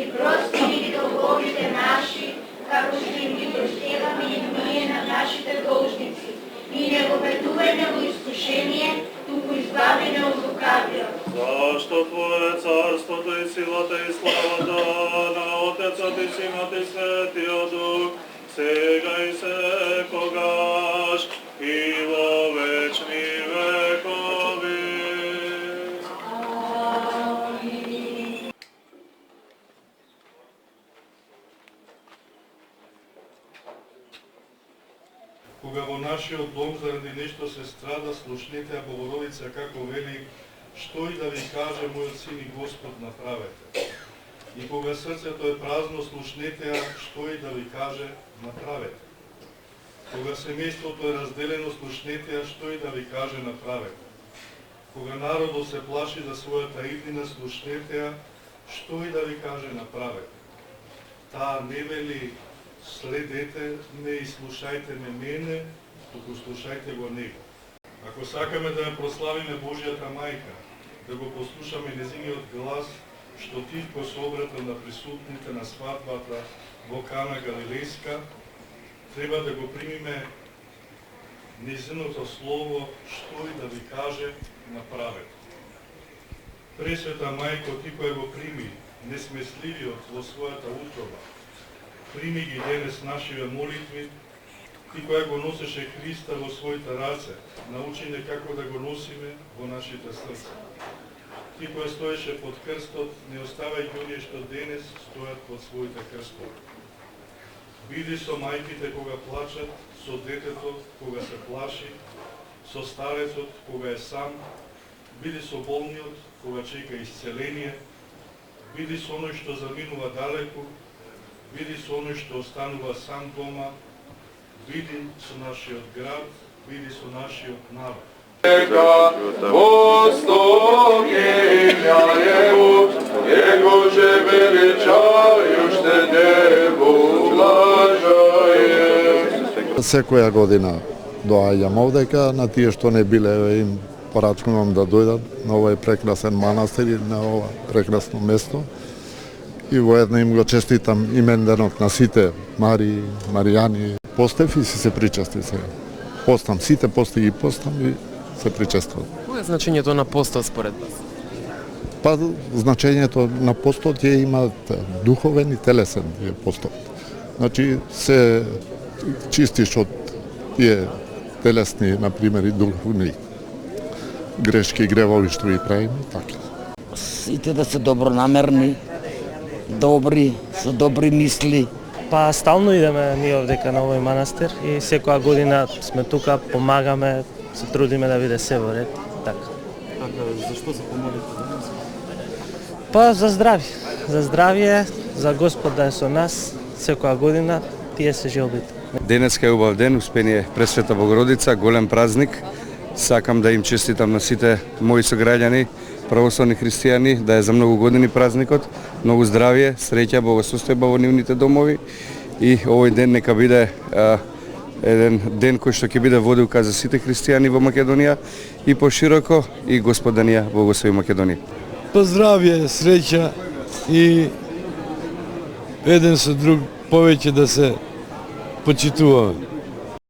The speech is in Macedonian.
и прости ни долговите наши, како што им ги простеваме и ние на нашите должници. И не го ведувај во искушение, туку избави не од лукавиот. Зашто Твое царството и силата и славата на Отецот и Синот и Светиот Дух, сега и секогаш и во вечни векови. Амин. Кога во нашиот дом заради нешто се страда, слушнете ја Богородица како вели: што и да ви каже мојот син и Господ, направете. И кога срцето е празно, слушнете ја, што и да ви каже, направете. Кога семејството е разделено, слушнете ја, што и да ви каже, направете. Кога народот се плаши за својата иднина, слушнете ја, што и да ви каже, направете. Таа не вели: следете ме и слушајте ме мене, туку слушајте го него. Ако сакаме да ја прославиме Божјата мајка, да го послушаме незиниот глас, што тивко се обрата на присутните на свадбата во Кана Галилејска, треба да го примиме незиното слово, што и да ви каже, направете. Пресвета мајко, ти која го прими несмесливиот во својата утроба, прими ги денес нашиве молитви, ти која го носеше Христа во своите раце, научи не како да го носиме во нашите срца. Ти која стоеше под крстот, не оставај ги оние што денес стојат под своите крстови. Биди со мајките кога плачат, со детето кога се плаши, со старецот кога е сам, биди со болниот кога чека исцеление, биди со оној што заминува далеку, биди со оној што останува сам дома, биди со нашиот град, биди со нашиот народ. Нека востоке Jego, Jego će величaju ще небо блажае. Секоја година доаѓам овдека, на тие што не биле им порачувам да дојдат на овој прекрасен манастир и на ова прекрасно место. И воедно им го честитам именденот на сите Мари, Маријани. Постев и си се причести сега. Постам, сите пости ги постам и се причествуват. Кој е значењето на постот според вас? Па значењето на постот ја има духовен и телесен постот. Значи се чистиш од тие телесни, например, и духовни грешки и гревови што ги правиме, така. Сите да се добронамерни, добри, со добри мисли. Па стално идеме ние овдека на овој манастир и секоја година сме тука, помагаме, се трудиме да биде се во ред, така. Зашто се помолите денес? Па за здравје, за Господ да е со нас, секоја година, тие се желбите. Денеска е убав ден, успение Пресвета Богородица, голем празник. Сакам да им честитам на сите мои сограѓани, православни христијани, да е за многу години празникот, многу здравје, среќа, благосостојба во нивните домови и овој ден нека биде еден ден кој што ќе биде водилка за сите христијани во Македонија и пошироко и Господ да ни ја благослови Македонија. Здравје, среќа и еден со друг повеќе да се почитуваме.